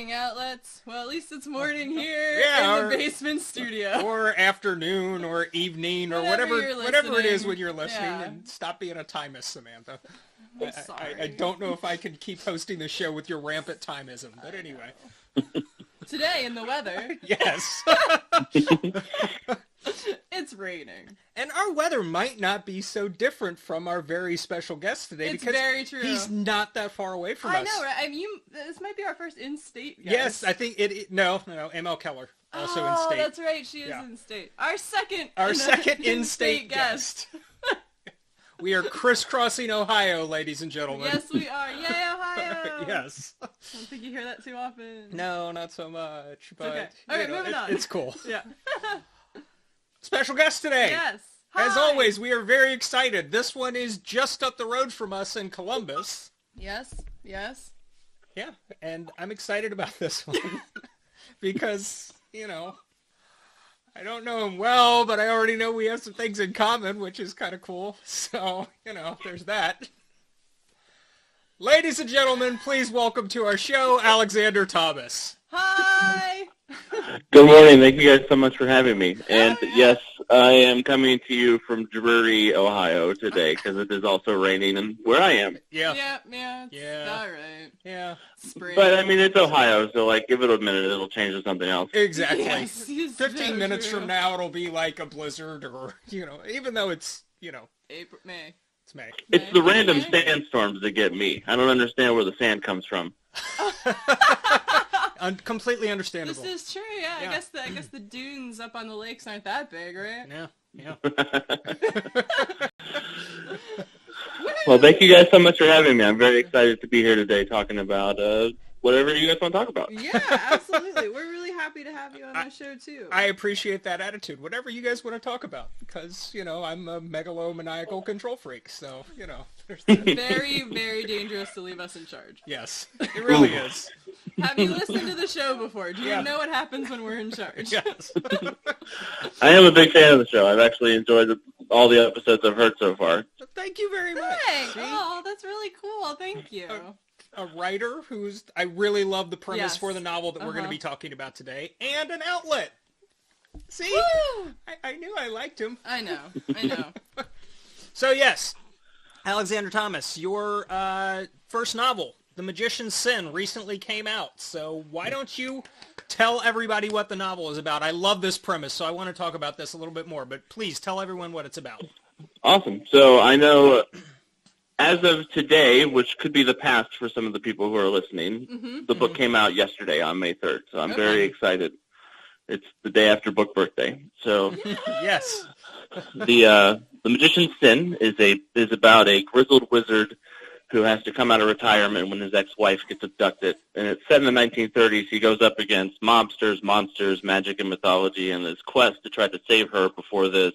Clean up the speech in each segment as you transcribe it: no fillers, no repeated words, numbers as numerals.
morning, outlets. Well, at least it's morning here Yeah, in the basement studio. Or afternoon, or evening, or Whatever whatever it is listening. when you're listening. Yeah. And stop being a timist, Samantha. I'm sorry. I don't know if I can keep hosting the show with your rampant timism, but anyway. Today in the weather, Yes. it's raining. And our weather might not be so different from our very special guest today It's because very true. he's not that far away from us. I know, right? I mean, this might be our first in-state guest. Yes, I think no, ML Keller, also in state. Oh, that's right. She is in state. Our second in-state guest. We are crisscrossing Ohio, ladies and gentlemen. Yes, we are. Yay, Ohio! Yes. I don't think you hear that too often. No, not so much, but okay. All right, moving on. It's cool. Yeah. Special guest today. Yes. As Hi. always, we are very excited. This one is just up the road from us in Columbus. Yes. Yes. Yeah, and I'm excited about this one because, I don't know him well, but I already know we have some things in common, which is kind of cool. So, there's that. Ladies and gentlemen, please welcome to our show, Alexander Thomas. Hi. Good morning. Thank you guys so much for having me. And yes, I am coming to you from Drury, Ohio today because it is also raining and where I am. Yeah. It's all right. Yeah. Spring. But I mean, it's Ohio, so give it a minute. It'll change to something else. Exactly. Yes, 15 minutes true. from now, it'll be like a blizzard or, even though it's, April, May. it's May. It's the random sandstorms that get me. I don't understand where the sand comes from. Completely understandable. This is true. Yeah. I guess the dunes up on the lakes aren't that big, right? Yeah. Well, thank you guys so much for having me. I'm very excited to be here today talking about whatever you guys want to talk about. Yeah, absolutely. We're really happy to have you on our show too. I appreciate that attitude. Whatever you guys want to talk about, because I'm a megalomaniacal control freak. So there's that. Very, very dangerous to leave us in charge. Yes, it really is. Have you listened to the show before? Do you Yeah. know what happens when we're in charge? Yes. I am a big fan of the show. I've actually enjoyed all the episodes I've heard so far. Thank you very much. Thanks. See? Oh, that's really cool. Thank you. A writer I really love the premise Yes. for the novel that we're going to be talking about today, and an outlet. See, Woo! I knew I liked him. I know. So yes, Alexander Thomas, your first novel, The Magician's Sin, recently came out. So why don't you tell everybody what the novel is about? I love this premise, so I want to talk about this a little bit more. But please tell everyone what it's about. Awesome. So I know as of today, which could be the past for some of the people who are listening, the book came out yesterday on May 3rd. So I'm very excited. It's the day after book birthday. So Yes. the Magician's Sin is about a grizzled wizard who has to come out of retirement when his ex-wife gets abducted. And it's set in the 1930s. He goes up against mobsters, monsters, magic, and mythology in his quest to try to save her before this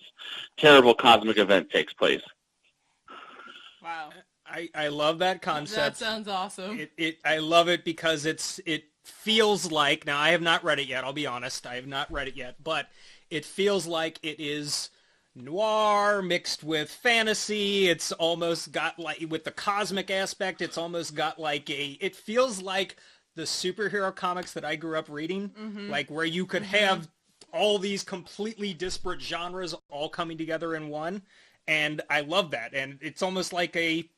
terrible cosmic event takes place. Wow. I love that concept. That sounds awesome. I love it because it feels like, now I have not read it yet, I'll be honest, I have not read it yet, but it feels like it is noir mixed with fantasy. It's almost got with the cosmic aspect, it's almost got it feels like the superhero comics that I grew up reading, where you could have all these completely disparate genres all coming together in one, and I love that. And it's almost like a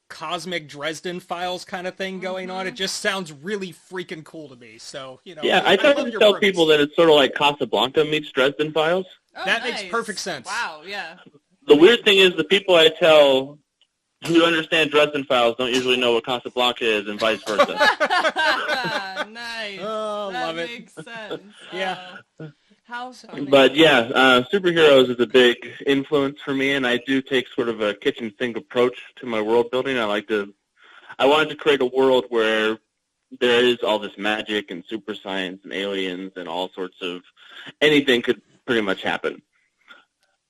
cosmic Dresden Files kind of thing going on. It just sounds really freaking cool to me. So, Yeah, I try to tell people that it's sort of like Casablanca meets Dresden Files. Oh, that nice. makes perfect sense. Wow, yeah. The weird thing is the people I tell who understand Dresden Files don't usually know what Casablanca is and vice versa. Nice. Oh, that love it. makes sense. Yeah. How funny. But yeah, superheroes is a big influence for me, and I do take sort of a kitchen sink approach to my world building. I wanted to create a world where there is all this magic and super science and aliens and all sorts of anything could pretty much happen.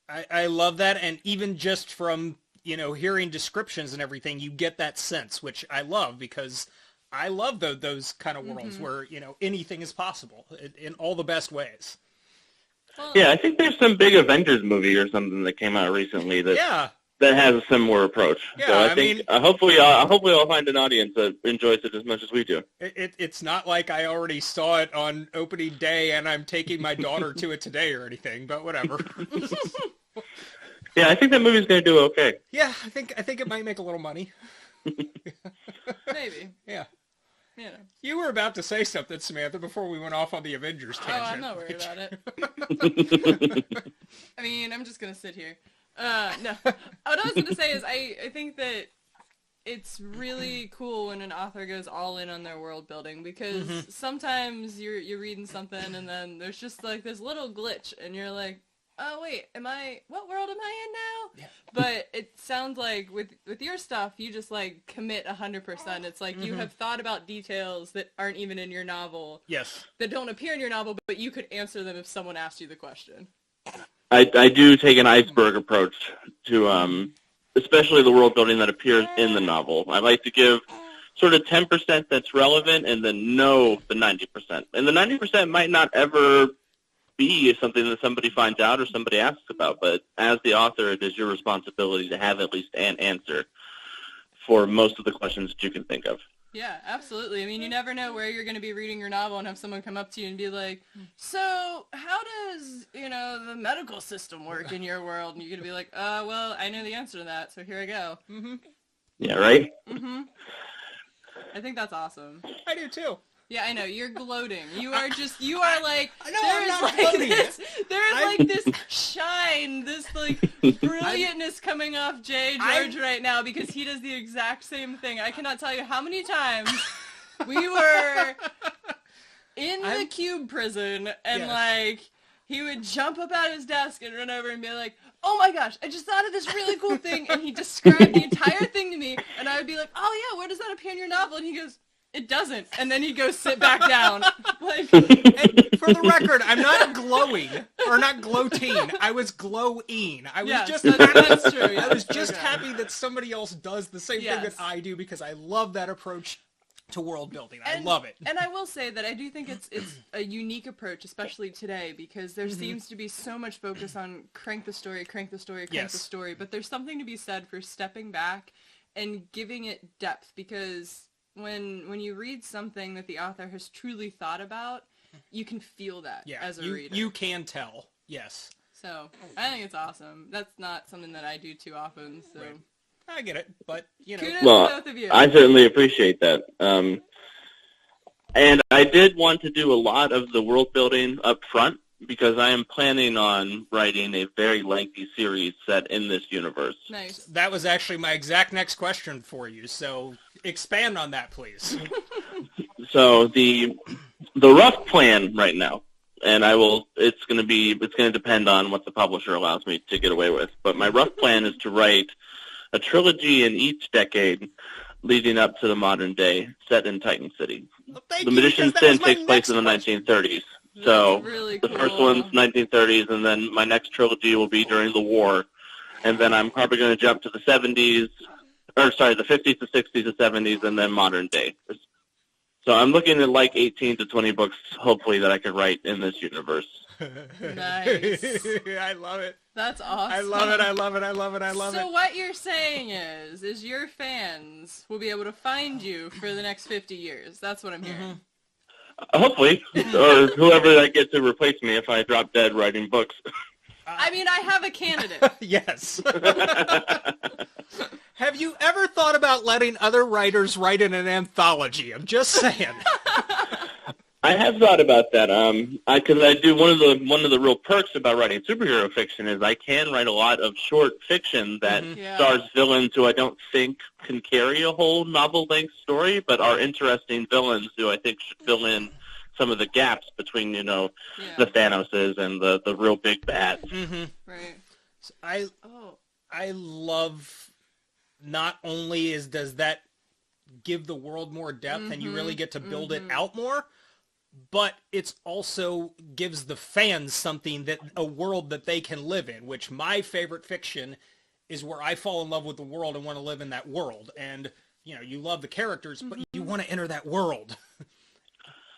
I love that, and even just from hearing descriptions and everything, you get that sense, which I love because I love those kind of worlds where anything is possible in all the best ways. Well, Yeah, I think there's some big Avengers movie or something that came out recently that that has a similar approach. Yeah, so I think mean- hopefully I'll find an audience that enjoys it as much as we do. It's not like I already saw it on opening day and I'm taking my daughter to it today or anything, but whatever. Yeah, I think that movie's going to do okay. Yeah, I think it might make a little money. Maybe. Yeah. You know. You were about to say something, Samantha, before we went off on the Avengers Oh, tangent. I'm not worried about it. I mean, I'm just gonna sit here. No. What I was gonna say is I think that it's really cool when an author goes all in on their world building, because sometimes you're reading something and then there's just like this little glitch and you're like, oh wait, what world am I in now? Yeah. But it sounds like with your stuff, you just like commit 100%. It's like you have thought about details that aren't even in your novel. Yes. That don't appear in your novel, but you could answer them if someone asked you the question. I do take an iceberg approach to especially the world building that appears in the novel. I like to give sort of 10% that's relevant and then know the 90%. And the 90% might not ever be something that somebody finds out or somebody asks about, but as the author, it is your responsibility to have at least an answer for most of the questions that you can think of. Yeah, absolutely. I mean, you never know where you're going to be reading your novel and have someone come up to you and be like, so how does, the medical system work in your world? And you're going to be like, well, I know the answer to that, so here I go. Yeah, right? I think that's awesome. I do too. Yeah, I know. You're gloating. You are like, I know, I'm not gloating. This shine, this like brilliantness coming off J. George right now, because he does the exact same thing. I cannot tell you how many times we were in the cube prison and like he would jump up out of his desk and run over and be like, oh my gosh, I just thought of this really cool thing, and he described the entire thing to me, and I would be like, oh yeah, where does that appear in your novel? And he goes, it doesn't. And then he'd go sit back down. Like, And for the record, I'm not glowing or not gloating. I was glowing. I was yes, just that's true. I was Yes, just okay. happy that somebody else does the same thing that Yes. I do, because I love that approach to world building. I And- love it. And I will say that I do think it's a unique approach, especially today, because there seems to be so much focus on crank the story, crank the story, crank the Yes. story. But there's something to be said for stepping back and giving it depth, because when you read something that the author has truly thought about, you can feel that Yeah, as a reader. you can tell. Yes. So I think it's awesome. That's not something that I do too often. So Right. I get it, but kudos Well, to both of you. I certainly appreciate that. And I did want to do a lot of the world building up front, because I am planning on writing a very lengthy series set in this universe. Nice. that was actually my exact next question for you. So expand on that, please. So the rough plan right now, and it's going to depend on what the publisher allows me to get away with, but my rough plan is to write a trilogy in each decade leading up to the modern day, set in Titan City. Well, thank The you, Magician's because that Sin was my takes place in the next question. 1930s. So That's really the cool. first one's 1930s, and then my next trilogy will be during the war. And then I'm probably going to jump to the 50s, the 60s, the 70s, and then modern day. So I'm looking at like 18 to 20 books, hopefully, that I could write in this universe. Nice. I love it. That's awesome. I love it. I love it. I love it. I love So it. what you're saying is your fans will be able to find you for the next 50 years. That's what I'm hearing. Hopefully, or whoever I get to replace me if I drop dead writing books. I mean, I have a candidate. Yes. Have you ever thought about letting other writers write in an anthology? I'm just saying. I have thought about that. Because I do one of the real perks about writing superhero fiction is I can write a lot of short fiction that Yeah. stars villains who I don't think can carry a whole novel-length story, but are interesting villains who I think should fill in some of the gaps between the Yeah. Thanoses and the real big bad. Mm-hmm. Right. Oh. I love, not only does that give the world more depth and you really get to build it out more, but it's also gives the fans a world that they can live in, which my favorite fiction is where I fall in love with the world and want to live in that world. And, you love the characters, but you want to enter that world.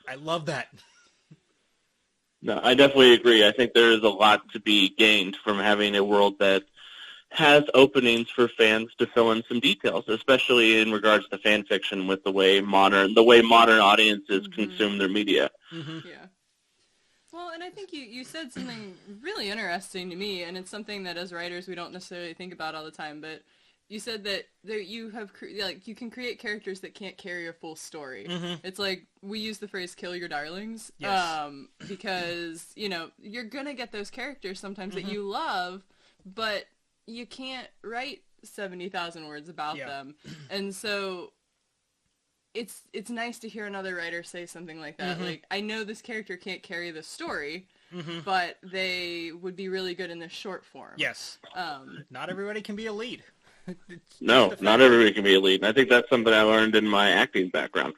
I love that. No, I definitely agree. I think there is a lot to be gained from having a world that has openings for fans to fill in some details, especially in regards to fan fiction with the way modern audiences consume their media. Yeah. Well, and I think you said something really interesting to me, and it's something that as writers we don't necessarily think about all the time, but you said that you can create characters that can't carry a full story. It's like we use the phrase "kill your darlings," because you're gonna get those characters sometimes that you love, but you can't write 70,000 words about them, and so it's nice to hear another writer say something like that. Like, I know this character can't carry the story, but they would be really good in this short form. Yes. Not everybody can be a lead. No, not everybody can be a lead. And I think that's something I learned in my acting background.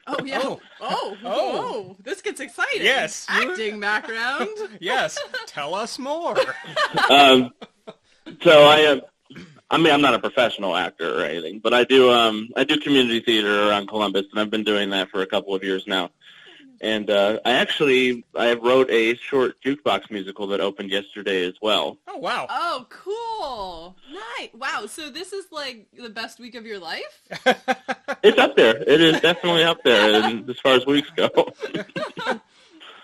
Oh, yeah. Oh, this gets exciting. Yes. Acting background. Yes. Tell us more. So I'm not a professional actor or anything, but I do community theater around Columbus, and I've been doing that for a couple of years now. And I wrote a short jukebox musical that opened yesterday as well. Oh, wow. Oh, cool. Nice. Wow, so this is like the best week of your life? It's up there. It is definitely up there as far as weeks go.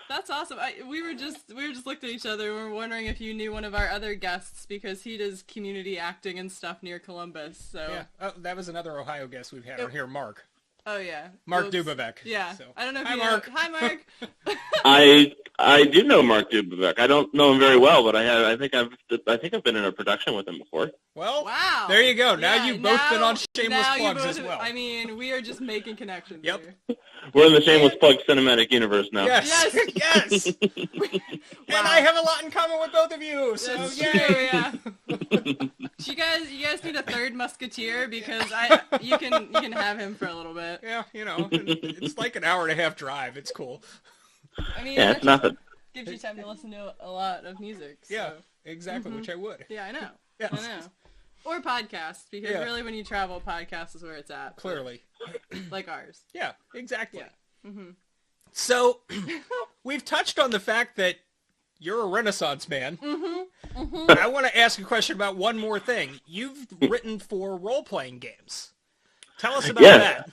That's awesome. We were just looking at each other and we were wondering if you knew one of our other guests because he does community acting and stuff near Columbus. So yeah. Oh, that was another Ohio guest we've had on here, Mark. Oh yeah. Mark Dubovec. Yeah. So. I don't know if Hi, you Mark. know. Hi, Mark. I do know Mark Dubovec. I don't know him very well, but I think I've been in a production with him before. Well, wow. There you go. Now you've both been on Shameless Plugs as well. I mean, we are just making connections Yep. here. We're in the Shameless Plug cinematic universe now. Yes. Yes. And I have a lot in common with both of you. So That's yay. true, yeah. You guys need a third musketeer because you can have him for a little bit. Yeah, it's like an hour and a half drive. It's cool. I mean, Yeah, it's nothing. Gives you time to listen to a lot of music. So. Yeah, exactly, which I would. Yeah, I know. Yes. I know. Or podcasts, because really when you travel, podcast is where it's at. Clearly. Like ours. Yeah, exactly. Yeah. So, we've touched on the fact that you're a Renaissance man. I want to ask a question about one more thing. You've written for role-playing games. Tell us about that.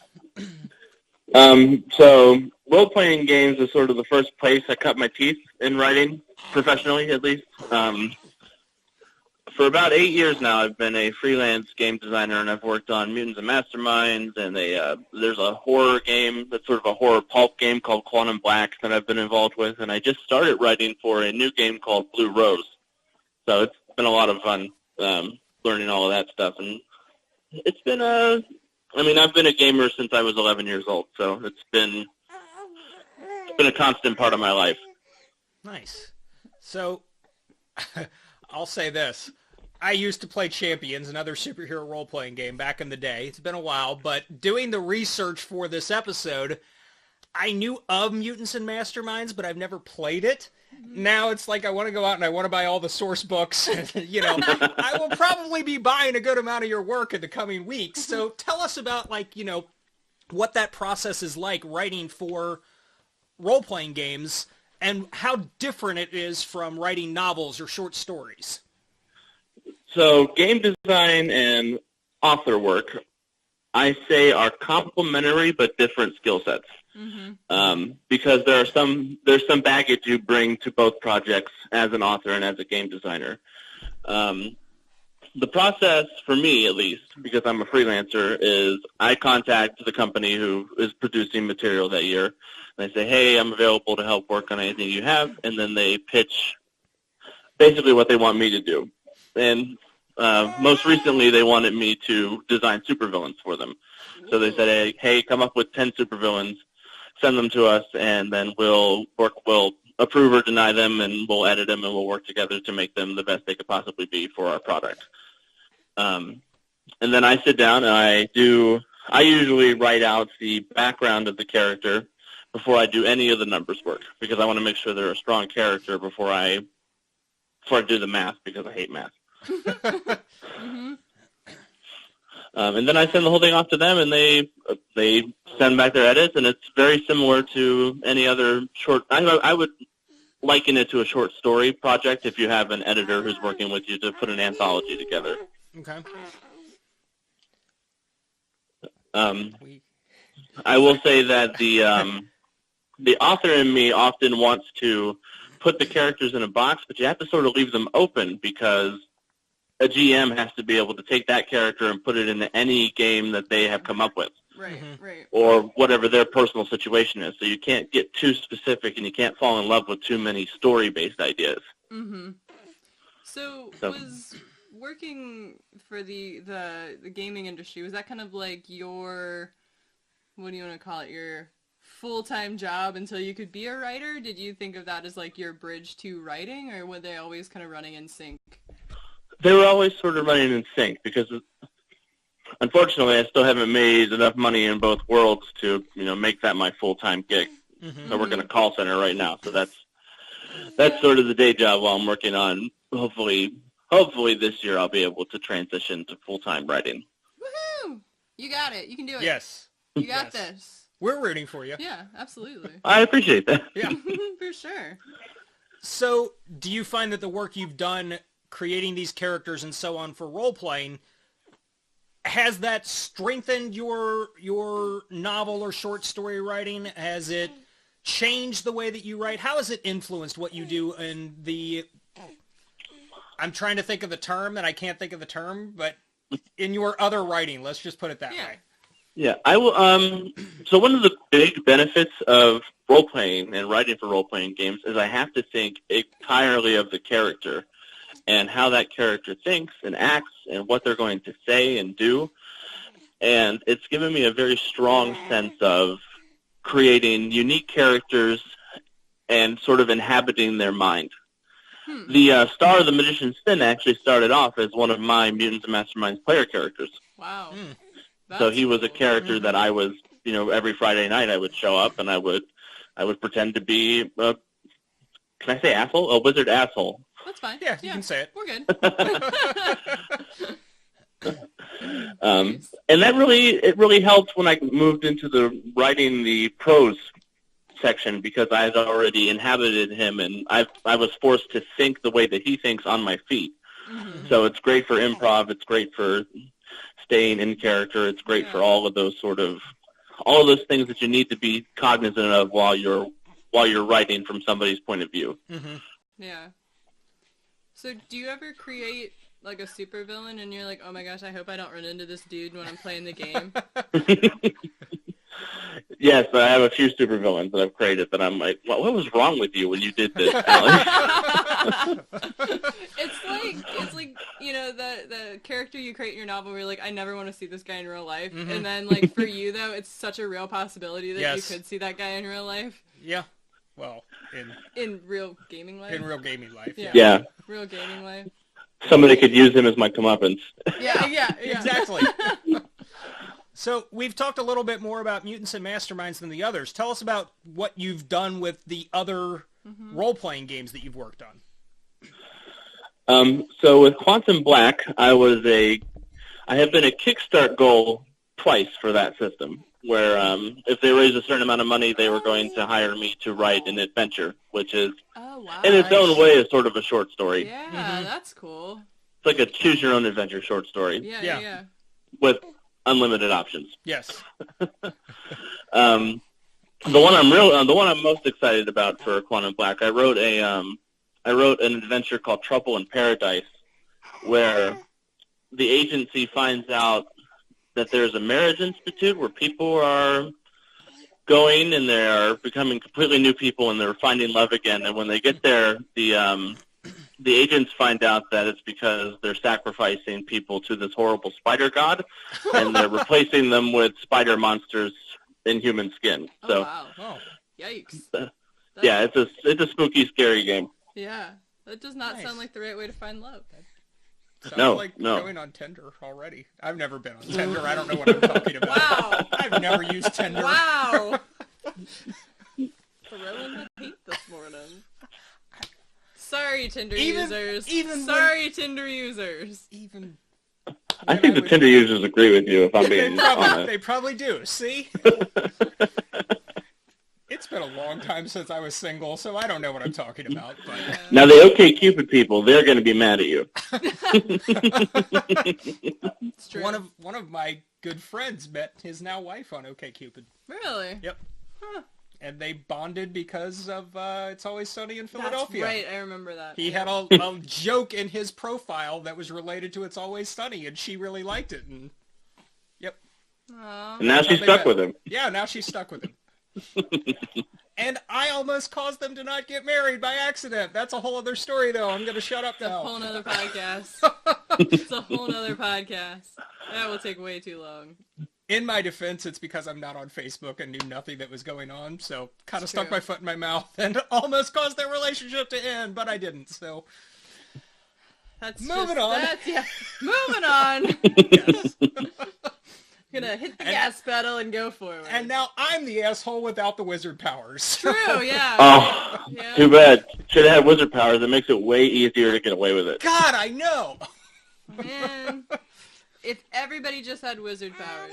So role-playing games is sort of the first place I cut my teeth in writing, professionally at least. For about 8 years now, I've been a freelance game designer, and I've worked on Mutants and Masterminds, and there's a horror game that's sort of a horror pulp game called Quantum Black that I've been involved with, and I just started writing for a new game called Blue Rose. So it's been a lot of fun learning all of that stuff, and it's been I've been a gamer since I was 11 years old, so it's been a constant part of my life. Nice. So, I'll say this. I used to play Champions, another superhero role-playing game, back in the day. It's been a while, but doing the research for this episode, I knew of Mutants and Masterminds, but I've never played it. Now it's like I want to go out and I want to buy all the source books. I will probably be buying a good amount of your work in the coming weeks. So tell us about, what that process is like writing for role-playing games and how different it is from writing novels or short stories. So game design and author work, I say, are complementary but different skill sets. Because there's some baggage you bring to both projects as an author and as a game designer. The process, for me at least, because I'm a freelancer, is I contact the company who is producing material that year, and I say, hey, I'm available to help work on anything you have, and then they pitch basically what they want me to do. And most recently, they wanted me to design supervillains for them. So they said, hey, come up with 10 supervillains, send them to us, and then we'll approve or deny them, and we'll edit them, and we'll work together to make them the best they could possibly be for our product. And then I sit down and I usually write out the background of the character before I do any of the numbers work, because I want to make sure they're a strong character before I do the math, because I hate math. And then I send the whole thing off to them, and they send back their edits, and it's very similar to any other short. I would liken it to a short story project if you have an editor who's working with you to put an anthology together. Okay. I will say that the author in me often wants to put the characters in a box, but you have to sort of leave them open because a GM has to be able to take that character and put it into any game that they have come up with. Right, right. Or whatever their personal situation is. So you can't get too specific and you can't fall in love with too many story-based ideas. Mm-hmm. So was working for the gaming industry, was that kind of like your, what do you want to call it, your full-time job until you could be a writer? Did you think of that as like your bridge to writing, or were they always kind of running in sync? They were always sort of running in sync because, unfortunately, I still haven't made enough money in both worlds to, make that my full-time gig. I work in a call center right now, so that's sort of the day job while I'm working on. Hopefully this year I'll be able to transition to full-time writing. Woohoo! You got it. You can do it. Yes. You got this. We're rooting for you. Yeah, absolutely. I appreciate that. Yeah. For sure. So, do you find that the work you've done creating these characters and so on for role-playing, has that strengthened your novel or short story writing? Has it changed the way that you write? How has it influenced what you do in the... I'm trying to think of the term, and I can't think of the term, but in your other writing, let's just put it that way. Yeah, I will. So one of the big benefits of role-playing and writing for role-playing games is I have to think entirely of the character and how that character thinks and acts and what they're going to say and do. And it's given me a very strong sense of creating unique characters and sort of inhabiting their mind. The Star of the Magician's Sin actually started off as one of my Mutants and Masterminds player characters. Wow. So he was a character that I was, every Friday night I would show up and I would pretend to be, can I say asshole? A wizard asshole. That's fine. Yeah, you can say it. We're good. And that really helped when I moved into the writing the prose section because I had already inhabited him and I was forced to think the way that he thinks on my feet. So it's great for improv. It's great for staying in character. It's great for all of those things that you need to be cognizant of while you're writing from somebody's point of view. Yeah. So do you ever create like a supervillain and you're like, oh my gosh, I hope I don't run into this dude when I'm playing the game? Yes, but I have a few supervillains that I've created that I'm like, what was wrong with you when you did this, Allie? It's like the character you create in your novel where you're like, I never want to see this guy in real life. And then like for you though, it's such a real possibility that you could see that guy in real life. Yeah. Well, in real gaming life. In real gaming life. Yeah. Real gaming life. Somebody could use him as my comeuppance. Yeah. Exactly. So we've talked a little bit more about Mutants and Masterminds than the others. Tell us about what you've done with the other role-playing games that you've worked on. So with Quantum Black, I have been a Kickstart goal twice for that system, where if they raised a certain amount of money, they were going to hire me to write an adventure, which is, in its own way, is sort of a short story. Yeah, that's cool. It's like a choose-your-own-adventure short story. Yeah. With unlimited options. Yes. The one I'm most excited about for Quantum Black, I wrote an adventure called Trouble in Paradise, where the agency finds out that there's a marriage institute where people are going and they are becoming completely new people and they're finding love again. And when they get there, the agents find out that it's because they're sacrificing people to this horrible spider god, and they're replacing them with spider monsters in human skin. So, wow. Yikes. It's a spooky, scary game. Yeah, that does not sound like the right way to find love. Sounds like going on Tinder already. I've never been on Tinder. I don't know what I'm talking about. Wow. I've never used Tinder. Wow. Throwing the hate this morning. Sorry, Tinder users. Tinder users. I think the Tinder users agree with you, if I'm being honest. They probably do. See? It's been a long time since I was single, so I don't know what I'm talking about. But Now the OK Cupid people, they're going to be mad at you. It's true. one of my good friends met his now wife on OK Cupid. Really? Yep. Huh. And they bonded because of It's Always Sunny in Philadelphia. That's right, I remember that. He had a joke in his profile that was related to It's Always Sunny, and she really liked it. And yep. Aw. And now she's stuck with him. Yeah, now she's stuck with him. And I almost caused them to not get married by accident. That's a whole other story, though. I'm going to shut up It's a now. whole nother podcast. It's a whole nother podcast. That will take way too long. In my defense, it's because I'm not on Facebook and knew nothing that was going on, so kind of It's stuck true. my foot in my mouth and almost caused their relationship to end, but I didn't, so... That's Moving on. Moving on. Yes. Gonna hit the gas pedal and go forward. And now I'm the asshole without the wizard powers. True, yeah. Oh, Yeah. too bad. Should have had wizard powers. It makes it way easier to get away with it. God, I know! Man. If everybody just had wizard powers.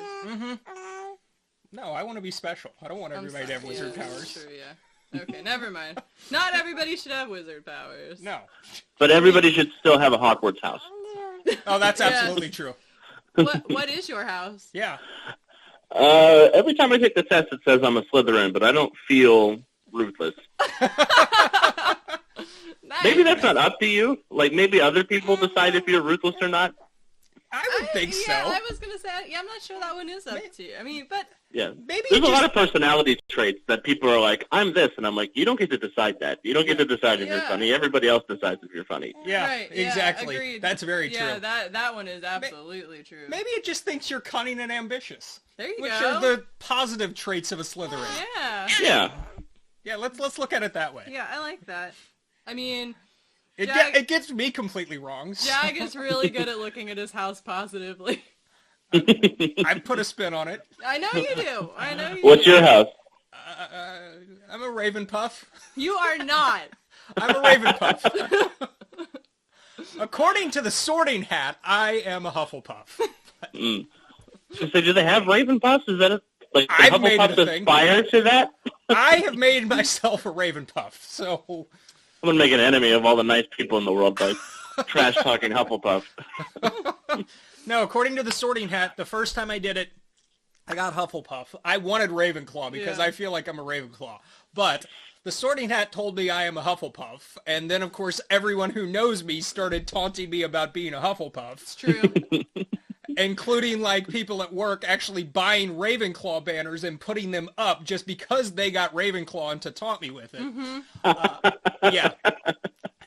No, I want to be special. I don't want everybody to have wizard Yeah, powers. True, yeah. Okay, never mind. Not everybody should have wizard powers. No. But everybody should still have a Hogwarts house. Oh, that's Yes. absolutely true. What is your house? Yeah. Every time I take the test, it says I'm a Slytherin, but I don't feel ruthless. Nice. Maybe that's not up to you. Like, maybe other people decide if you're ruthless or not. I would think Yeah, so. I was gonna say, yeah, I'm not sure that one is up to you. I mean, but Yeah. Maybe There's it a lot just... of personality traits that people are like, I'm this, and I'm like, you don't get to decide that. You don't get to decide if you're Yeah. funny. Everybody else decides if you're funny. Yeah, right, yeah, exactly. agreed. That's very yeah, true. that one is absolutely true. Maybe it just thinks you're cunning and ambitious, There you which go. are the positive traits of a Slytherin. Yeah, Yeah. Yeah, let's look at it that way. yeah, I like that. I mean, It, Jag- it gets me completely wrong. so Jag is really good at looking at his house positively. I put a spin on it. I know you do. I know you What's do. your house? I'm a Ravenpuff. You are not. I'm a Ravenpuff. According to the Sorting Hat, I am a Hufflepuff. So do they have Ravenpuffs? Is that a, like, the I've made it a Hufflepuffs thing. aspire to that? I have made myself a Ravenpuff, so I'm going to make an enemy of all the nice people in the world by trash-talking Hufflepuff. no. According to the Sorting Hat, the first time I did it, I got Hufflepuff. I wanted Ravenclaw because Yeah. I feel like I'm a Ravenclaw, but the Sorting Hat told me I am a Hufflepuff, and then of course everyone who knows me started taunting me about being a Hufflepuff. It's true. Including like people at work actually buying Ravenclaw banners and putting them up just because they got Ravenclaw and to taunt me with it. Yeah.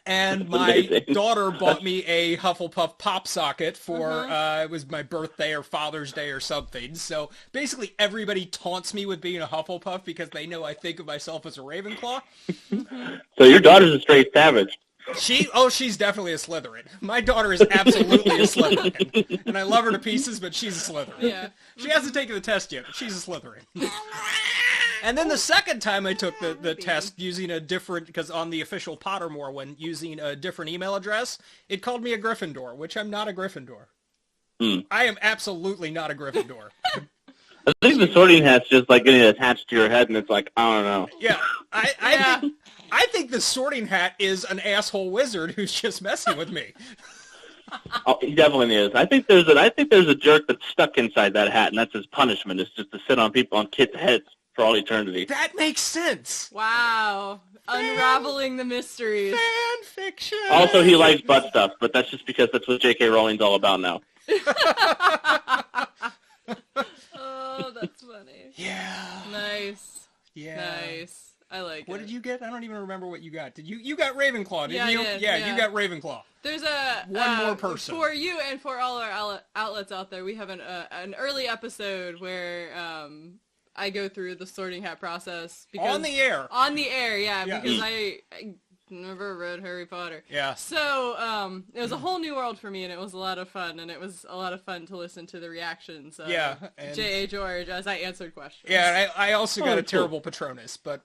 And my Amazing. daughter bought me a Hufflepuff pop socket for, it was my birthday or Father's Day or something. So basically everybody taunts me with being a Hufflepuff because they know I think of myself as a Ravenclaw. So your daughter's a straight savage. She's definitely a Slytherin. My daughter is absolutely a Slytherin. And I love her to pieces, but she's a Slytherin. Yeah. She hasn't taken the test yet, but she's a Slytherin. And then the second time I took the test using a different, because on the official Pottermore one, using a different email address, it called me a Gryffindor, which I'm not a Gryffindor. I am absolutely not a Gryffindor. I think the Sorting Hat's just like getting attached to your head, and it's like, I don't know. Yeah, Yeah. I think the Sorting Hat is an asshole wizard who's just messing with me. Oh, he definitely is. I think there's a jerk that's stuck inside that hat, and that's his punishment. Is just to sit on kids' heads for all eternity. That makes sense. Wow. Unraveling the mysteries. Fan fiction. Also, he likes butt stuff, but that's just because that's what J.K. Rowling's all about now. Oh, that's funny. Yeah. Nice. Yeah. Nice. I like it. What did you get? I don't even remember what you got. You got Ravenclaw, didn't Yeah, I you? did, Yeah, yeah. you got Ravenclaw. There's a One more person. for you and for all our outlets out there. We have an early episode where I go through the Sorting Hat process because On the air. On the air, yeah, Yeah. because I never read Harry Potter. Yeah. So it was a whole new world for me, and it was a lot of fun, and it was a lot of fun to listen to the reactions of Yeah, and- J.A. George as I answered questions. Yeah, I also got Oh, a cool. terrible Patronus, but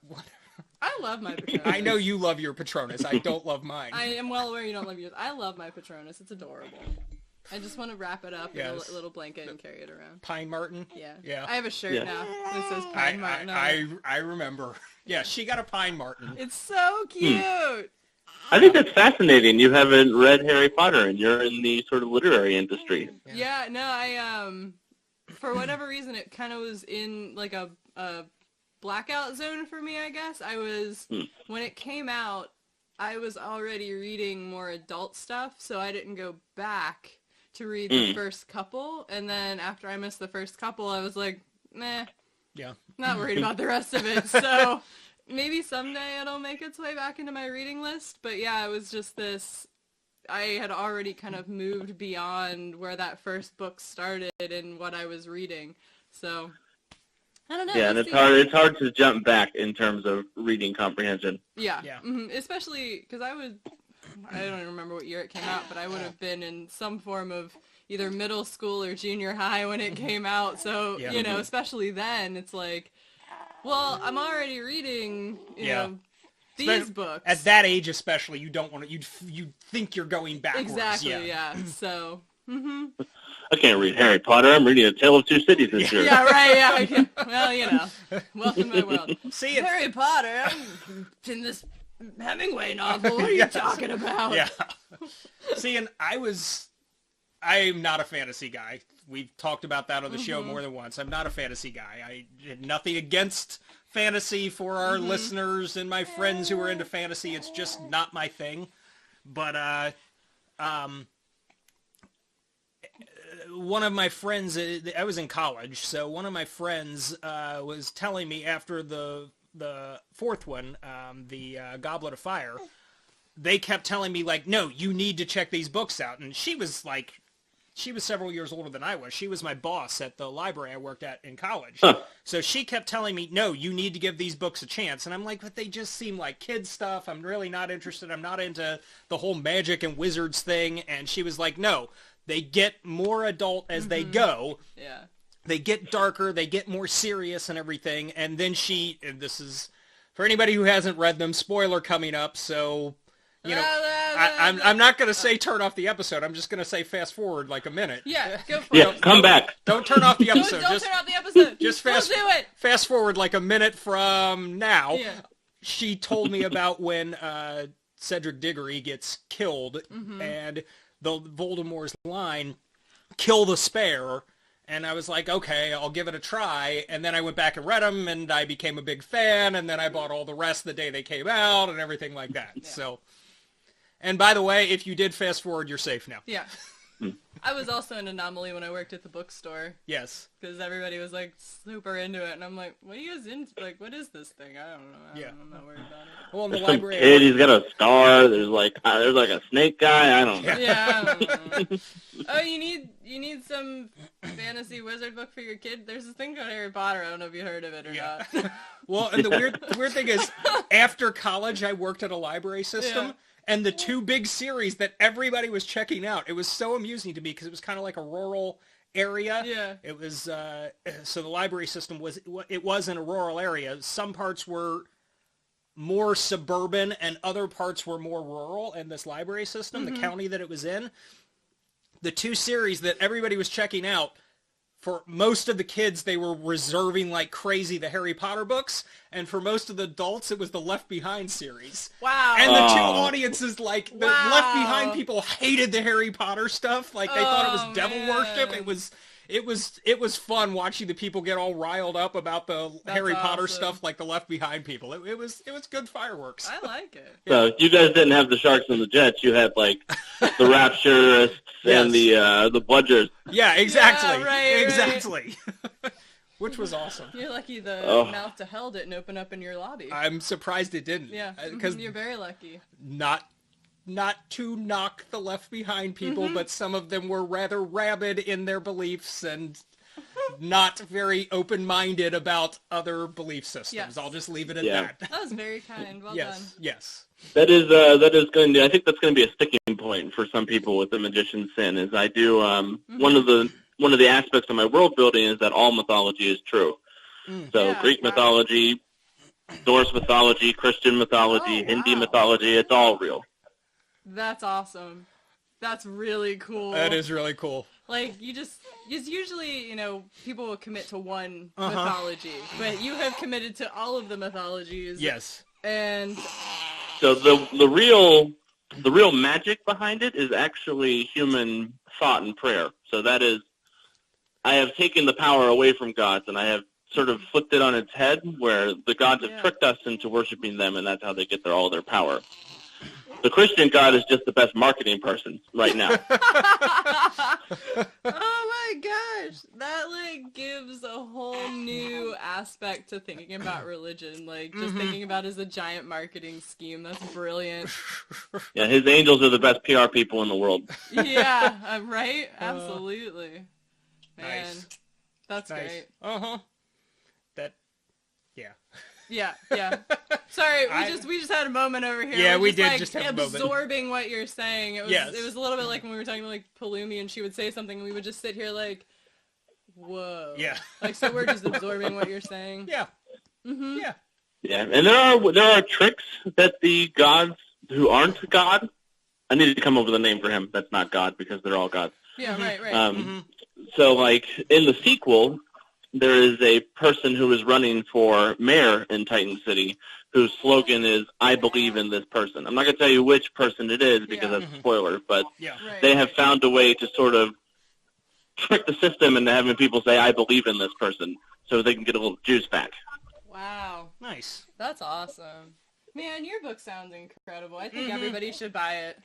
I love my Patronus. I know you love your Patronus. I don't love mine. I am well aware you don't love yours. I love my Patronus. It's adorable. I just want to wrap it up in Yes. a little blanket and carry it around. Pine Martin. Yeah. Yeah. I have a shirt Yeah. now that says Pine Martin on it. I remember. Yeah, she got a Pine Martin. It's so cute. I think that's fascinating. You haven't read Harry Potter, and you're in the sort of literary industry. Yeah, no, I for whatever reason it kind of was in like a blackout zone for me, I guess. I was when it came out, I was already reading more adult stuff, so I didn't go back to read the first couple, and then after I missed the first couple, I was like, meh. Yeah. Not worried about the rest of it. So maybe someday it'll make its way back into my reading list, but yeah, it was just this I had already kind of moved beyond where that first book started and what I was reading. So, I don't know. Yeah, and let's it's see. hard. It's hard to jump back in terms of reading comprehension. Yeah. Yeah. Especially because I don't even remember what year it came out, but I would have been in some form of either middle school or junior high when it came out. So, Yeah. you know, especially then, it's like, well, I'm already reading, you know, these books. At that age, especially, you don't want to. You think you're going backwards. Exactly, yeah. So, I can't read Harry Potter. I'm reading A Tale of Two Cities this year. yeah, right, yeah. I can, well, you know, welcome to my world. See it. Harry Potter, I'm in this Hemingway novel. What are you talking about? Yeah. See, and I'm not a fantasy guy. We've talked about that on the show more than once. I'm not a fantasy guy. I had nothing against fantasy for our listeners and my friends who are into fantasy. It's just not my thing. But one of my friends, I was in college, so one of my friends was telling me after the fourth one, the Goblet of Fire, they kept telling me, like, no, you need to check these books out. And she was several years older than I was. She was my boss at the library I worked at in college. Huh. So she kept telling me, no, you need to give these books a chance. And I'm like, but they just seem like kid stuff. I'm really not interested. I'm not into the whole magic and wizards thing. And she was like, no, they get more adult as they go. Yeah. They get darker. They get more serious and everything. And then and this is, for anybody who hasn't read them, spoiler coming up, so... You know, I'm not going to say turn off the episode. I'm just going to say fast forward like a minute. Yeah, go for Yeah, it. come back. Don't turn off the episode. Don't turn off the episode. Just Don't fast do it. Fast forward like a minute from now. Yeah. She told me about when Cedric Diggory gets killed and the Voldemort's line, "Kill the spare." And I was like, okay, I'll give it a try. And then I went back and read them, and I became a big fan. And then I bought all the rest the day they came out and everything like that. Yeah. So. And by the way, if you did fast forward, you're safe now. Yeah. I was also an anomaly when I worked at the bookstore Yes. because everybody was like super into it, and I'm like, "What are you guys into? Like, what is this thing? I don't know. I'm not worried about it." Well, in the There's some library. kid. He's got a star. There's like a snake guy. I don't know. Yeah. I don't know. Oh, you need some fantasy wizard book for your kid? There's this thing called Harry Potter. I don't know if you heard of it or Yeah. not. Well, and the weird thing is, after college, I worked at a library system. Yeah. And the two big series that everybody was checking out, it was so amusing to me because it was kind of like a rural area. Yeah. It was, so the library system was in a rural area. Some parts were more suburban and other parts were more rural in this library system, the county that it was in. The two series that everybody was checking out, for most of the kids, they were reserving like crazy the Harry Potter books, and for most of the adults, it was the Left Behind series. Wow. And the two Oh. audiences, like, the Wow. Left Behind people hated the Harry Potter stuff. Like, they thought it Oh, was devil man. worship. It was fun watching the people get all riled up about the That's Harry Potter awesome. stuff, like the Left Behind people. It was good fireworks. I like it. So you guys didn't have the Sharks and the Jets. You had like the Rapturists and the Bludgers. Yeah, exactly. Yeah, right. Exactly. Which was awesome. You're lucky the Oh. mouth to hell didn't open up in your lobby. I'm surprised it didn't. Yeah, Because you're very lucky. not to knock the Left Behind people, but some of them were rather rabid in their beliefs and not very open-minded about other belief systems. Yes. I'll just leave it at Yeah. that. That was very kind. Well Yes, done. yes. That is going to. I think that's going to be a sticking point for some people with the Magician's Sin. Is I do one of the aspects of my world building is that all mythology is true. So Yeah, Greek wow. mythology, Norse mythology, Christian mythology, Oh, Hindi wow. mythology, it's all real. That's awesome. That's really cool. That is really cool. Like, usually, people will commit to one mythology, but you have committed to all of the mythologies. Yes. And So the real magic behind it is actually human thought and prayer. So that is, I have taken the power away from gods, and I have sort of flipped it on its head, where the gods have tricked us into worshiping them, and that's how they get all their power. The Christian God is just the best marketing person right now. oh my gosh, that like gives a whole new aspect to thinking about religion. Like just thinking about it as a giant marketing scheme. That's brilliant. Yeah, his angels are the best PR people in the world. Yeah, right? Absolutely. Man, Nice. that's Nice. great. Yeah. Yeah. Sorry, we just had a moment over here. Yeah, We're we just, did like, just have a moment. absorbing what you're saying. It was Yes. it was a little bit like when we were talking to like Palumi and she would say something and we would just sit here like, whoa. Yeah. Like so we're just absorbing what you're saying. Yeah. Mm-hmm. Yeah. Yeah, and there are tricks that the gods who aren't God. I need to come up with a name for him that's not God, because they're all gods. Yeah, right. So, like, in the sequel, there is a person who is running for mayor in Titan City whose slogan is, "I believe in this person." I'm not going to tell you which person it is because that's a spoiler, but Yeah. Right. they have found a way to sort of trick the system into having people say, "I believe in this person," so they can get a little juice back. Wow. Nice. That's awesome. Man, your book sounds incredible. I think everybody should buy it.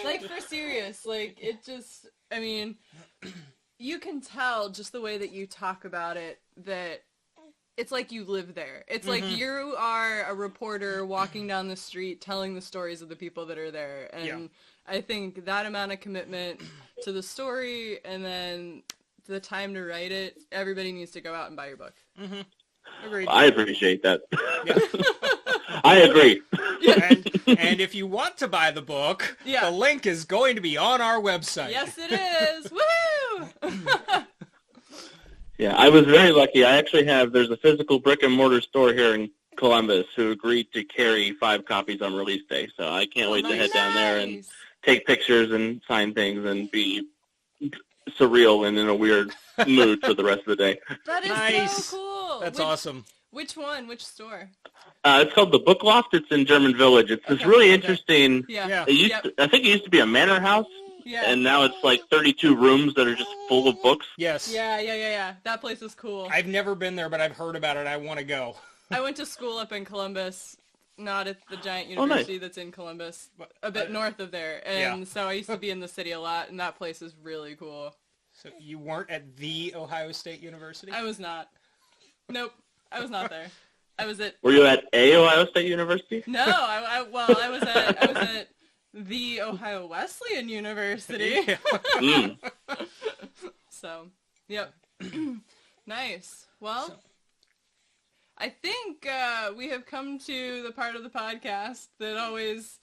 Like, for serious. Like, it just, I mean, you can tell just the way that you talk about it that it's like you live there. It's like you are a reporter walking down the street telling the stories of the people that are there. And I think that amount of commitment to the story and then the time to write it, everybody needs to go out and buy your book. Agreed. I appreciate that. Yeah. I agree. And if you want to buy the book, the link is going to be on our website. Yes, it is. Woo! Yeah, I was very lucky. I actually there's a physical brick and mortar store here in Columbus who agreed to carry 5 copies on release day. So I can't wait to head down there and take pictures and sign things and be surreal and in a weird mood for the rest of the day. That is Nice. so cool. That's awesome. Which one? Which store? It's called the Book Loft. It's in German Village. It's this really interesting. Yeah. Yeah. I think it used to be a manor house, and now it's like 32 rooms that are just full of books. Yes. Yeah. That place is cool. I've never been there, but I've heard about it. I want to go. I went to school up in Columbus, not at the giant Oh, nice. university that's in Columbus, a bit north of there. And so I used to be in the city a lot, and that place is really cool. So you weren't at the Ohio State University? I was not. Nope. I was not there. I was at... Were you at a Ohio State University? No, I was at the Ohio Wesleyan University. So, yep. Nice. Well, I think we have come to the part of the podcast that always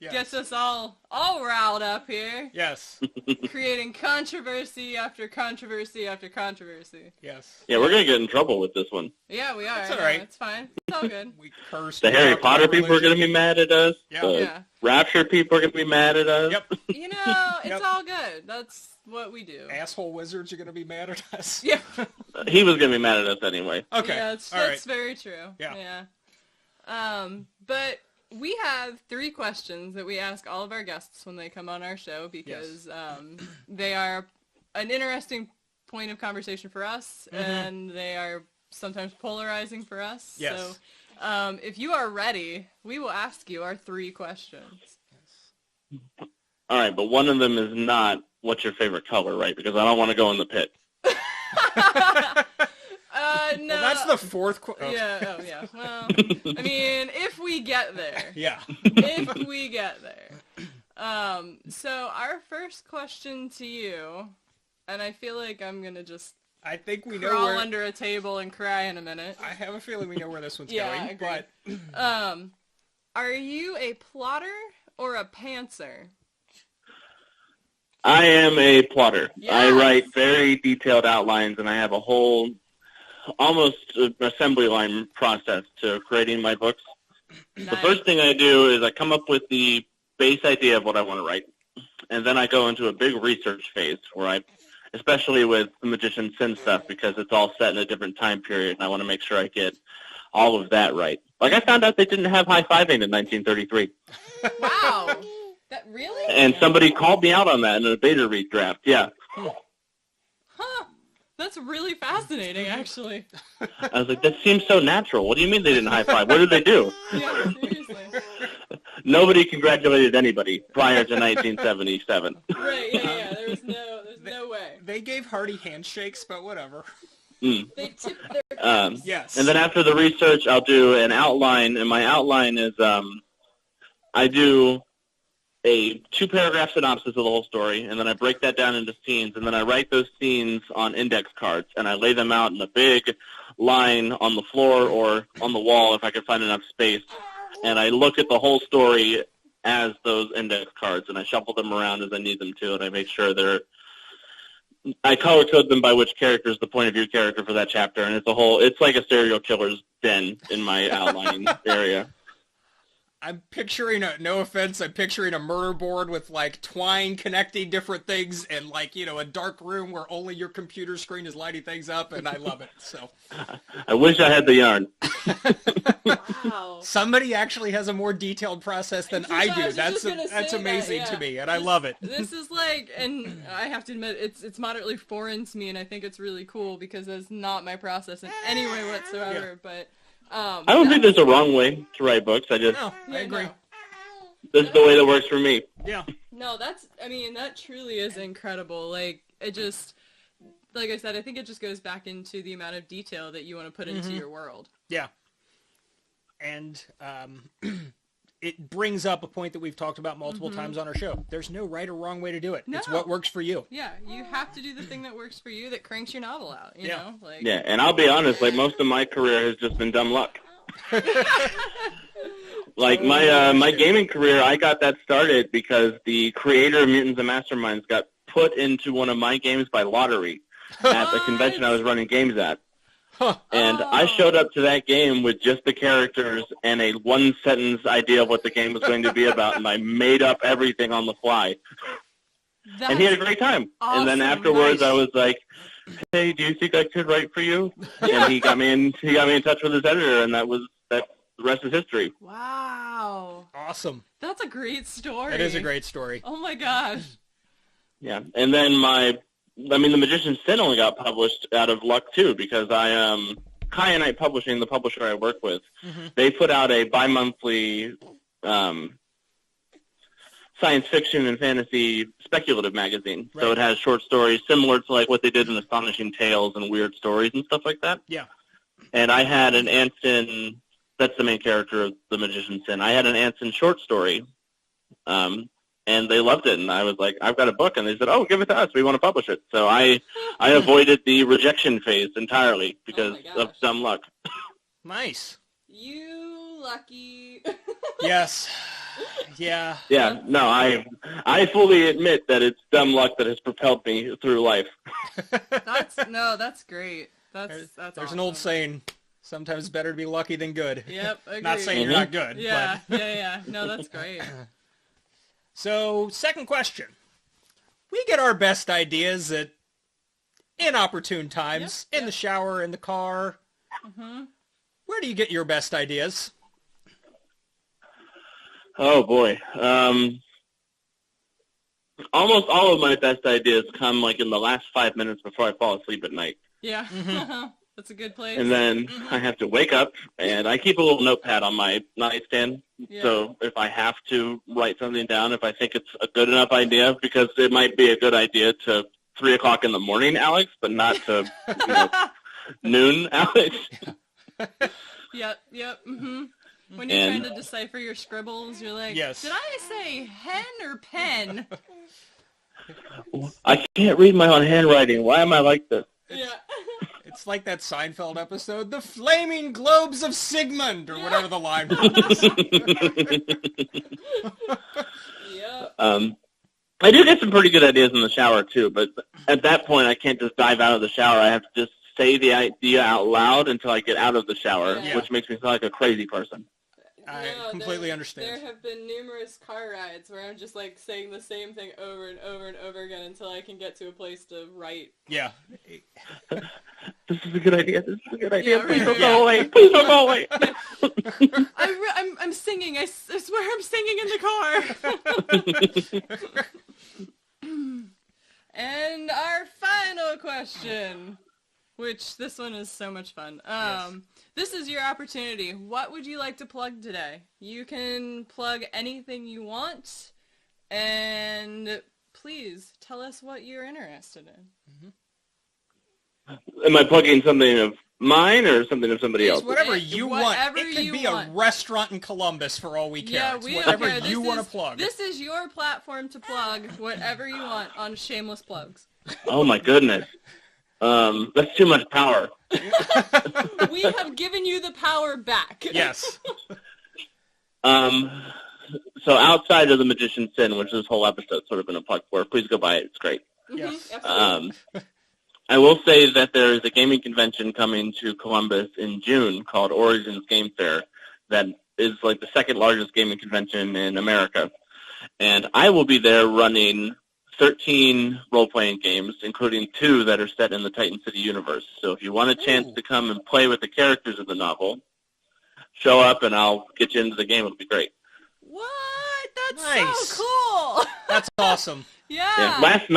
gets us all riled up here. Yes. Creating controversy after controversy after controversy. Yes. Yeah, we're going to get in trouble with this one. Yeah, we are. That's all right. It's fine. It's all good. We cursed. The Harry Potter people are going to be mad at us. Yeah. The Rapture people are going to be mad at us. Yep. You know, it's all good. That's what we do. Asshole wizards are going to be mad at us. Yeah. He was going to be mad at us anyway. Okay. Yeah, all that's right. very true. Yeah. But we have 3 questions that we ask all of our guests when they come on our show because they are an interesting point of conversation for us, and they are sometimes polarizing for us. Yes. So if you are ready, we will ask you our 3 questions. All right, but one of them is not what's your favorite color, right? Because I don't want to go in the pit. No. Well, that's the 4th question. Yeah, oh yeah. Well, I mean, if we get there. Yeah. If we get there. So our first question to you, and I feel like I'm going to just I think we know crawl where... under a table and cry in a minute. I have a feeling we know where this one's Yeah, going. agreed. But Are you a plotter or a pantser? I am a plotter. Yes. I write very detailed outlines, and I have a whole, almost assembly line process to creating my books. Nice. The first thing I do is I come up with the base idea of what I want to write, and then I go into a big research phase where I, especially with the Magician's Sin stuff, because it's all set in a different time period, and I want to make sure I get all of that right. Like, I found out they didn't have high-fiving in 1933. Wow. That really? And somebody called me out on that in a beta read draft. Yeah. Huh. That's really fascinating, actually. I was like, that seems so natural. What do you mean they didn't high-five? What did they do? Yeah, seriously. Nobody congratulated anybody prior to 1977. Right, yeah. There's no way. They gave hearty handshakes, but whatever. Mm. They tipped their caps. Yes. And then after the research, I'll do an outline, and my outline is I do a 2-paragraph synopsis of the whole story, and then I break that down into scenes, and then I write those scenes on index cards, and I lay them out in a big line on the floor or on the wall if I can find enough space, and I look at the whole story as those index cards, and I shuffle them around as I need them to, and I make sure I color code them by which character is the point of view character for that chapter, and it's like a serial killer's den in my outlining area. I'm picturing no offense, I'm picturing a murder board with like twine connecting different things and like, a dark room where only your computer screen is lighting things up, and I love it. So I wish I had the yarn. Wow. somebody actually has a more detailed process than I do. That's amazing to me, and I love it. This is like, and I have to admit, it's moderately foreign to me, and I think it's really cool because that's not my process in any way whatsoever, but... I don't think there's a wrong way to write books. I agree. No. This is the way that works for me. Yeah. No, that truly is incredible. Like, it just, like I said, I think it just goes back into the amount of detail that you want to put into your world. Yeah. And it brings up a point that we've talked about multiple times on our show. There's no right or wrong way to do it. No. It's what works for you. Yeah, you have to do the thing that works for you, that cranks your novel out, you know? Like... Yeah, and I'll be honest, like, most of my career has just been dumb luck. Like, my gaming career, I got that started because the creator of Mutants and Masterminds got put into one of my games by lottery at the convention I was running games at. And I showed up to that game with just the characters and a one-sentence idea of what the game was going to be about, and I made up everything on the fly. And he had a great time. Awesome. And then afterwards, Nice. I was like, "Hey, do you think I could write for you?" And he got me in touch with his editor, and the rest is history. Wow. Awesome. That's a great story. That is a great story. Oh my gosh. Yeah, and then the Magician's Sin only got published out of luck too, because Kyanite Publishing, the publisher I work with, they put out a bi-monthly science fiction and fantasy speculative magazine. Right. So it has short stories similar to like what they did in Astonishing Tales and Weird Stories and stuff like that. Yeah. And I had an Anson, that's the main character of The Magician's Sin. I had an Anson short story, and they loved it. And I was like, I've got a book. And they said, oh, give it to us. We want to publish it. So I avoided the rejection phase entirely because of dumb luck. Nice. You lucky. Yes. Yeah. Yeah, no, I fully admit that it's dumb luck that has propelled me through life. That's great. That's There's awesome. an old saying, sometimes it's better to be lucky than good. Yep, agreed. Not saying you're not good. Yeah, But. yeah. No, that's great. So, second question. We get our best ideas at inopportune times, in the shower, in the car. Mm-hmm. Where do you get your best ideas? Oh, boy. Almost all of my best ideas come like in the last 5 minutes before I fall asleep at night. Yeah, that's a good place. And then I have to wake up, and I keep a little notepad on my nightstand. Yeah. So if I have to write something down, if I think it's a good enough idea, because it might be a good idea to 3 o'clock in the morning, Alex, but not to noon, Alex. Yep. Mm-hmm. When you're trying to decipher your scribbles, you're like, Yes. did I say hen or pen? I can't read my own handwriting. Why am I like this? Yeah. It's like that Seinfeld episode, The Flaming Globes of Sigmund, or whatever the line was. Yep. I do get some pretty good ideas in the shower, too, but at that point, I can't just dive out of the shower. I have to just say the idea out loud until I get out of the shower, Yeah. which makes me sound like a crazy person. I No, completely there understand. have been numerous car rides where I'm just like saying the same thing over and over and over again until I can get to a place to write. Yeah. This is a good idea. This is a good idea. Yeah, Please right, don't right. go away. Please don't go away. I'm singing. I swear I'm singing in the car. And our final question, which this one is so much fun. Yes. This is your opportunity. What would you like to plug today? You can plug anything you want, and please tell us what you're interested in. Am I plugging something of mine or something of somebody else? Whatever you Whatever want. It could you be want. a restaurant in Columbus for all we care. Yeah, It's we whatever don't care. you want to plug. This is your platform to plug whatever you want on Shameless Plugs. Oh my goodness. That's too much power. We have given you the power back. Yes. So outside of The Magician's Sin, which this whole episode's sort of been a plug for, please go buy it. It's great. Yes. Absolutely. I will say that there is a gaming convention coming to Columbus in June called Origins Game Fair that is like the second largest gaming convention in America. And I will be there running 13 role-playing games, including 2 that are set in the Titan City universe. So if you want a chance Ooh. to come and play with the characters of the novel, show up and I'll get you into the game. It'll be great. What? That's Nice. so cool. That's awesome. Yeah. Yeah. Last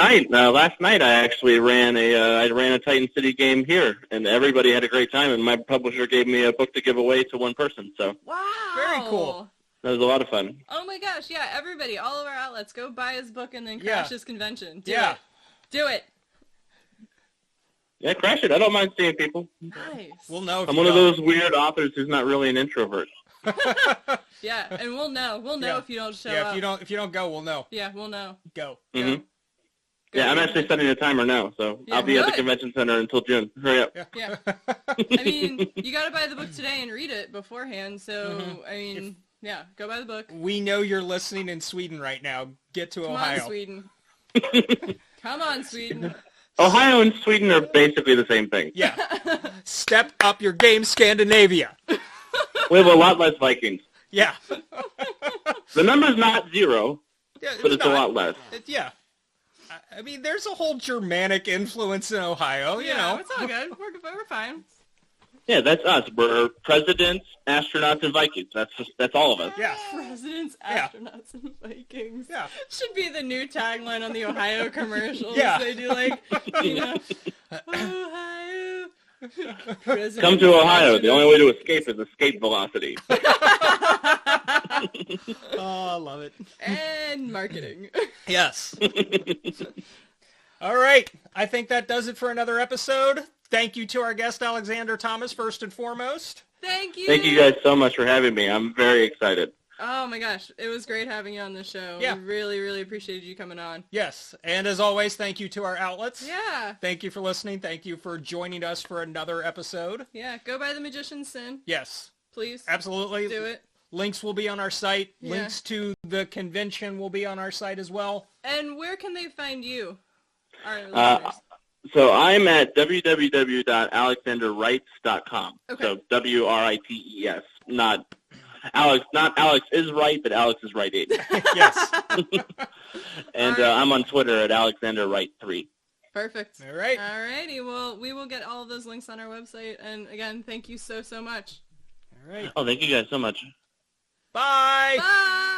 night I actually ran a Titan City game here, and everybody had a great time. And my publisher gave me a book to give away to one person, so Wow. Very cool. that was a lot of fun. Oh my gosh, yeah, everybody, all of our outlets, go buy his book and then crash Yeah. his convention. Do Yeah. it. Do it. Yeah, crash it. I don't mind seeing people. Nice. We'll know if I'm you one of don't. those weird authors who's not really an introvert. Yeah, and we'll know. We'll know Yeah. if you don't show Yeah, up. if you don't go, we'll know. Yeah, we'll know. Go. hmm Go Yeah, I'm to actually the setting a timer now, so Yeah, I'll be at the good. convention center until June. Hurry up. Yeah. I mean, you gotta buy the book today and read it beforehand, so, Mhm. I mean, yeah, go buy the book. We know you're listening in Sweden right now. Get to Come Ohio. on, Sweden. Come on, Sweden. Ohio and Sweden are basically the same thing. Yeah. Step up your game, Scandinavia. We have a lot less Vikings. Yeah. The number's not 0, Yeah, but it's a not. lot less. Yeah. I mean, there's a whole Germanic influence in Ohio, you Yeah, know. it's all good. We're fine. Yeah, that's us. We're presidents, astronauts, and Vikings. That's all of us. Yeah. Presidents, Yeah. astronauts, and Vikings. Yeah. Should be the new tagline on the Ohio commercials. Yeah. They do like, you know, Ohio. Presidents, Come to Ohio. The astronauts. only way to escape is escape velocity. Oh, I love it. And marketing. Yes. All right. I think that does it for another episode. Thank you to our guest, Alexander Thomas, first and foremost. Thank you. Thank you guys so much for having me. I'm very excited. Oh my gosh, it was great having you on the show. Yeah. We really, really appreciated you coming on. Yes. And as always, thank you to our outlets. Yeah. Thank you for listening. Thank you for joining us for another episode. Yeah. Go buy The Magician's Sin, Yes. please. Absolutely. Do it. Links will be on our site. Yeah. Links to the convention will be on our site as well. And where can they find you? Our Uh, listeners. So I'm at www.alexanderwrites.com. Okay. So WRITES. Not Alex is right, but Alex is writing. Yes. And All right. I'm on Twitter at AlexanderWright3. Perfect. All right. Alrighty, well, we will get all of those links on our website. And again, thank you so, so much. All right. Oh, thank you guys so much. Bye. Bye!